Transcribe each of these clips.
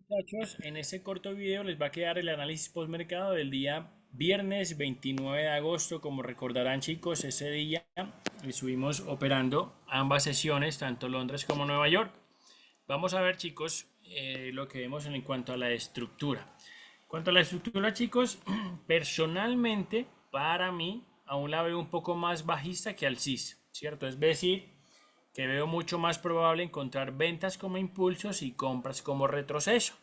Muchachos, en este corto video les va a quedar el análisis postmercado del día viernes 29 de agosto. Como recordarán chicos, ese día estuvimos operando ambas sesiones, tanto Londres como Nueva York. Vamos a ver chicos lo que vemos en cuanto a la estructura. En cuanto a la estructura chicos, personalmente para mí aún la veo un poco más bajista que alcista, ¿cierto? Es decir, que veo mucho más probable encontrar ventas como impulsos y compras como retroceso.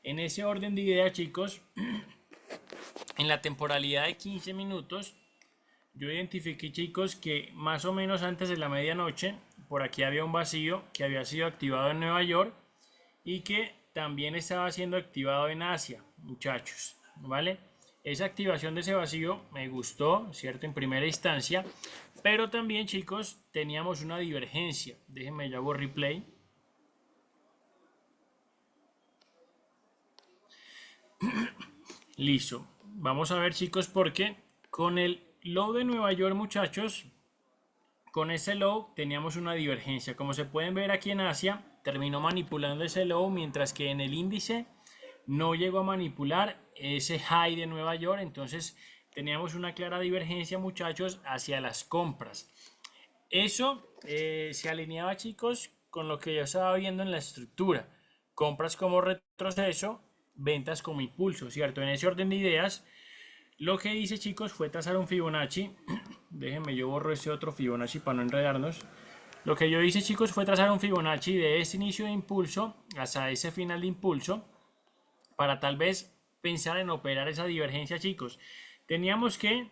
En ese orden de ideas, chicos, en la temporalidad de 15 minutos, yo identifiqué, chicos, que más o menos antes de la medianoche, por aquí había un vacío que había sido activado en Nueva York y que también estaba siendo activado en Asia, muchachos, ¿vale? Esa activación de ese vacío me gustó, ¿cierto? En primera instancia, pero también, chicos, teníamos una divergencia. Déjenme, yo hago replay. Listo. Vamos a ver, chicos, porque con el low de Nueva York, muchachos, con ese low teníamos una divergencia. Como se pueden ver aquí en Asia, terminó manipulando ese low, mientras que en el índice no llegó a manipular ese high de Nueva York. Entonces teníamos una clara divergencia, muchachos, hacia las compras. Eso se alineaba, chicos, con lo que yo estaba viendo en la estructura. Compras como retroceso, ventas como impulso, ¿cierto? En ese orden de ideas, lo que hice, chicos, fue trazar un Fibonacci. Déjenme, yo borro ese otro Fibonacci para no enredarnos. Lo que yo hice, chicos, fue trazar un Fibonacci de este inicio de impulso hasta ese final de impulso para tal vez pensar en operar esa divergencia, chicos. Teníamos que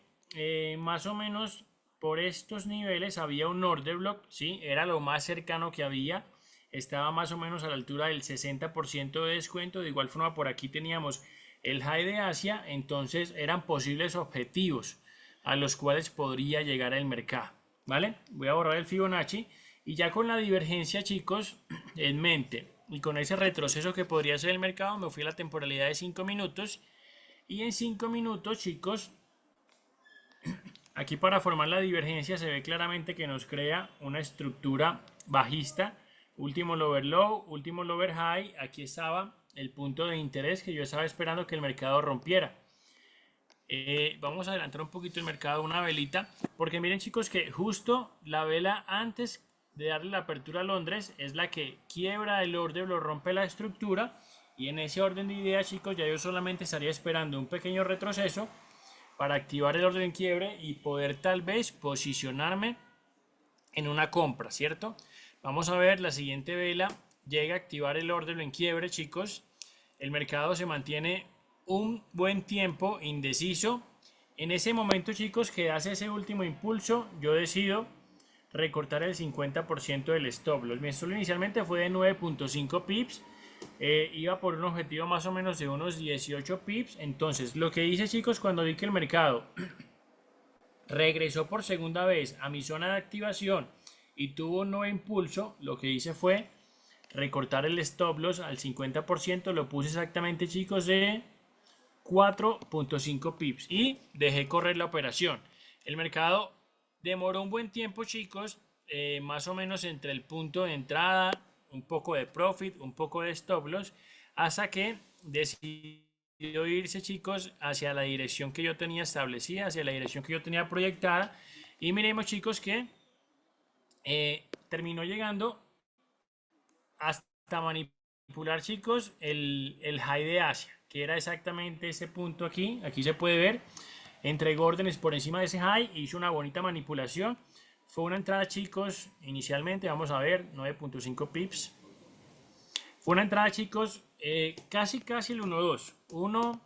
más o menos por estos niveles había un order block, ¿sí? Era lo más cercano que había. Estaba más o menos a la altura del 60% de descuento. De igual forma, por aquí teníamos el high de Asia. Entonces eran posibles objetivos a los cuales podría llegar el mercado, ¿vale? Voy a borrar el Fibonacci y ya con la divergencia, chicos, en mente y con ese retroceso que podría ser el mercado, me fui a la temporalidad de 5 minutos y en 5 minutos, chicos, aquí para formar la divergencia se ve claramente que nos crea una estructura bajista, último lower low, último lower high. Aquí estaba el punto de interés que yo estaba esperando que el mercado rompiera. Vamos a adelantar un poquito el mercado, una velita, porque miren chicos que justo la vela antes de darle la apertura a Londres es la que quiebra el orden, lo rompe la estructura, y en ese orden de ideas, chicos, ya yo solamente estaría esperando un pequeño retroceso para activar el orden en quiebre y poder tal vez posicionarme en una compra, ¿cierto? Vamos a ver, la siguiente vela llega a activar el orden en quiebre, chicos. El mercado se mantiene un buen tiempo indeciso. En ese momento, chicos, que hace ese último impulso, yo decido recortar el 50% del stop loss. Mi stop inicialmente fue de 9.5 pips. Iba por un objetivo más o menos de unos 18 pips. Entonces, lo que hice, chicos, cuando vi que el mercado regresó por segunda vez a mi zona de activación y tuvo un nuevo impulso, lo que hice fue recortar el stop loss al 50%, lo puse exactamente, chicos, de 4.5 pips y dejé correr la operación. El mercado demoró un buen tiempo, chicos, más o menos entre el punto de entrada, un poco de profit, un poco de stop loss, hasta que decidió irse, chicos, hacia la dirección que yo tenía establecida, hacia la dirección que yo tenía proyectada. Y miremos, chicos, que terminó llegando hasta manipular, chicos, el high de Asia, que era exactamente ese punto aquí. Aquí se puede ver, entregó órdenes por encima de ese high, hizo una bonita manipulación. Fue una entrada, chicos, inicialmente, vamos a ver, 9.5 pips. Fue una entrada, chicos, casi el 1.2, 1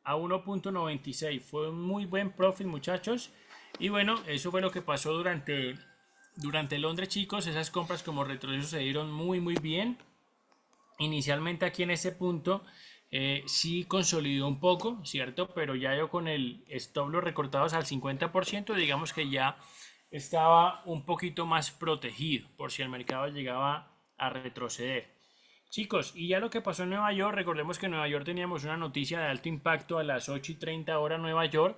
a 1.96. Fue un muy buen profit, muchachos. Y bueno, eso fue lo que pasó durante Londres, chicos. Esas compras como retroceso se dieron muy bien. Inicialmente aquí en ese punto sí consolidó un poco, ¿cierto? Pero ya yo con el stop loss recortados al 50%, digamos que ya estaba un poquito más protegido por si el mercado llegaba a retroceder. Chicos, y ya lo que pasó en Nueva York, recordemos que en Nueva York teníamos una noticia de alto impacto a las 8:30 hora Nueva York.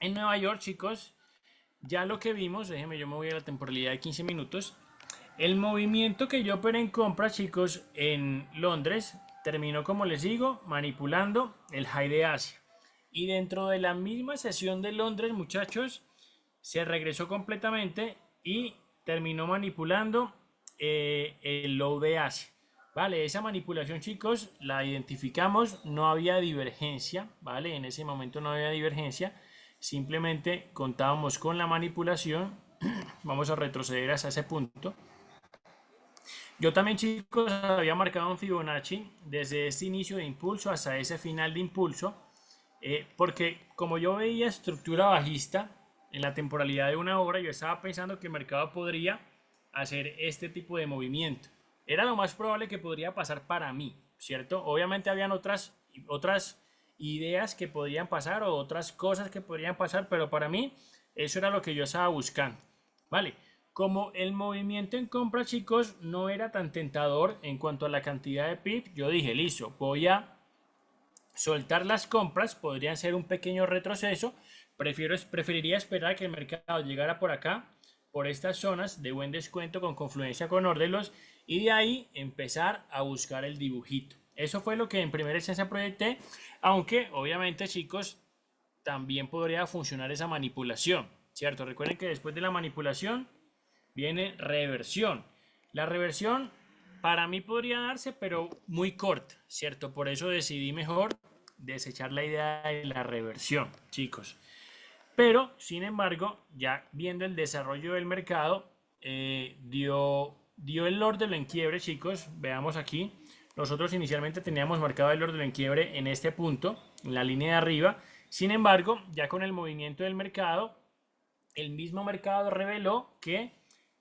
En Nueva York, chicos, ya lo que vimos, déjenme, yo me voy a la temporalidad de 15 minutos. El movimiento que yo operé en compra, chicos, en Londres, terminó, como les digo, manipulando el high de Asia. Y dentro de la misma sesión de Londres, muchachos, se regresó completamente y terminó manipulando el low de Asia. Vale, esa manipulación, chicos, la identificamos, no había divergencia, ¿vale? En ese momento no había divergencia, simplemente contábamos con la manipulación. Vamos a retroceder hasta ese punto. Yo también, chicos, había marcado un Fibonacci desde este inicio de impulso hasta ese final de impulso, porque como yo veía estructura bajista en la temporalidad de una hora, yo estaba pensando que el mercado podría hacer este tipo de movimiento. Era lo más probable que podría pasar para mí, ¿cierto? Obviamente habían otras ideas que podrían pasar o otras cosas que podrían pasar, pero para mí eso era lo que yo estaba buscando, ¿vale? Como el movimiento en compra, chicos, no era tan tentador en cuanto a la cantidad de pips, yo dije, listo, voy a soltar las compras, podrían ser un pequeño retroceso. Preferiría esperar a que el mercado llegara por acá, por estas zonas de buen descuento con confluencia con órdenes, y de ahí empezar a buscar el dibujito. Eso fue lo que en primera instancia proyecté, aunque obviamente, chicos, también podría funcionar esa manipulación, ¿cierto? Recuerden que después de la manipulación viene reversión. La reversión para mí podría darse, pero muy corta, ¿cierto? Por eso decidí mejor desechar la idea de la reversión, chicos. Pero, sin embargo, ya viendo el desarrollo del mercado, dio el orden en quiebre, chicos. Veamos aquí. Nosotros inicialmente teníamos marcado el orden en quiebre en este punto, en la línea de arriba. Sin embargo, ya con el movimiento del mercado, el mismo mercado reveló que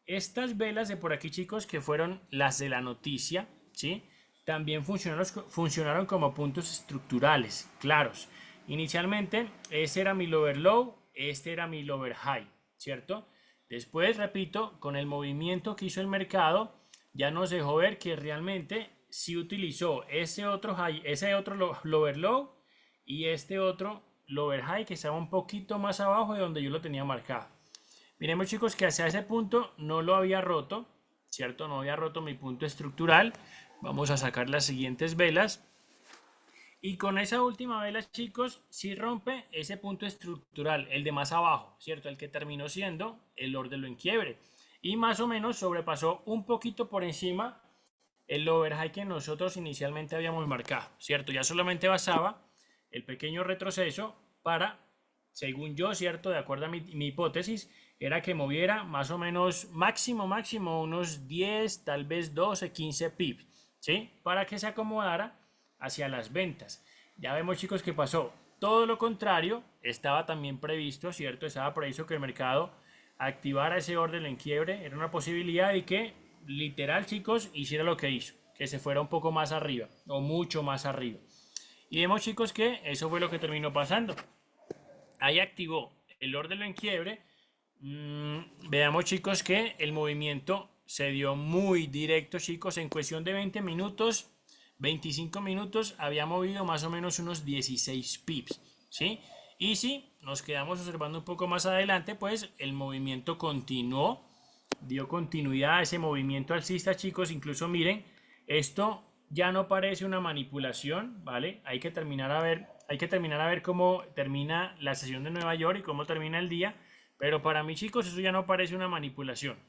estas velas de por aquí, chicos, que fueron las de la noticia, ¿sí? También funcionaron como puntos estructurales, claros. Inicialmente, ese era mi lower low, este era mi lower high, ¿cierto? Después, repito, con el movimiento que hizo el mercado, ya nos dejó ver que realmente sí utilizó ese otro high, ese otro lower low y este otro lower high que estaba un poquito más abajo de donde yo lo tenía marcado. Miremos, chicos, que hacia ese punto no lo había roto, ¿cierto? No había roto mi punto estructural. Vamos a sacar las siguientes velas. Y con esa última vela, chicos, sí rompe ese punto estructural, el de más abajo, ¿cierto? El que terminó siendo el orden en quiebre. Y más o menos sobrepasó un poquito por encima el overhigh que nosotros inicialmente habíamos marcado, ¿cierto? Ya solamente basaba el pequeño retroceso para, según yo, ¿cierto? De acuerdo a mi hipótesis, era que moviera más o menos máximo unos 10, tal vez 12, 15 pips, ¿sí? Para que se acomodara hacia las ventas. Ya vemos, chicos, que pasó todo lo contrario. Estaba también previsto, ¿cierto? Estaba previsto que el mercado activara ese orden en quiebre. Era una posibilidad de que, literal, chicos, hiciera lo que hizo, que se fuera un poco más arriba o mucho más arriba. Y vemos, chicos, que eso fue lo que terminó pasando. Ahí activó el orden en quiebre. Veamos, chicos, que el movimiento se dio muy directo, chicos. En cuestión de 20 minutos, 25 minutos, había movido más o menos unos 16 pips, ¿sí? Y si nos quedamos observando un poco más adelante, pues el movimiento continuó, dio continuidad a ese movimiento alcista, chicos. Incluso miren, esto ya no parece una manipulación, ¿vale? Hay que terminar a ver cómo termina la sesión de Nueva York y cómo termina el día. Pero para mí, chicos, eso ya no parece una manipulación.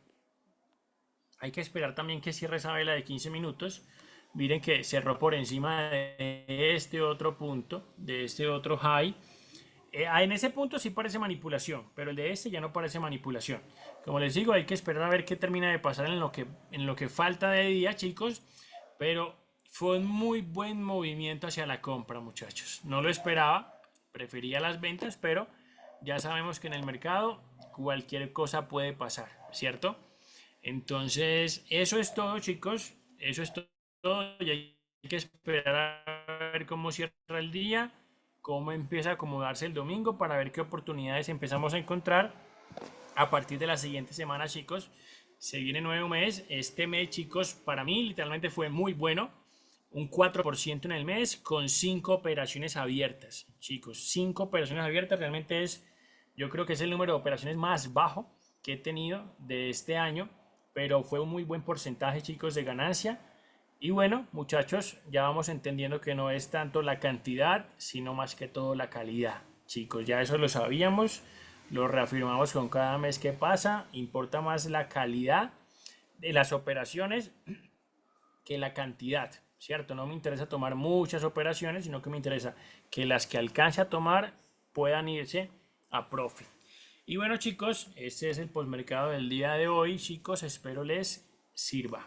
Hay que esperar también que cierre esa vela de 15 minutos. Miren que cerró por encima de este otro punto, de este otro high. En ese punto sí parece manipulación, pero el de este ya no parece manipulación. Como les digo, hay que esperar a ver qué termina de pasar en lo que falta de día, chicos. Pero fue un muy buen movimiento hacia la compra, muchachos. No lo esperaba, prefería las ventas, pero ya sabemos que en el mercado cualquier cosa puede pasar, ¿cierto? Entonces, eso es todo, chicos. Eso es todo. Y hay que esperar a ver cómo cierra el día, cómo empieza a acomodarse el domingo para ver qué oportunidades empezamos a encontrar a partir de la siguiente semana, chicos. Se viene nuevo mes. Este mes, chicos, para mí literalmente fue muy bueno. Un 4% en el mes con 5 operaciones abiertas, chicos. 5 operaciones abiertas realmente es, yo creo que es el número de operaciones más bajo que he tenido de este año, pero fue un muy buen porcentaje, chicos, de ganancia. Y bueno, muchachos, ya vamos entendiendo que no es tanto la cantidad, sino más que todo la calidad. Chicos, ya eso lo sabíamos, lo reafirmamos con cada mes que pasa. Importa más la calidad de las operaciones que la cantidad, ¿cierto? No me interesa tomar muchas operaciones, sino que me interesa que las que alcance a tomar puedan irse a profit. Y bueno, chicos, este es el postmercado del día de hoy, chicos, espero les sirva.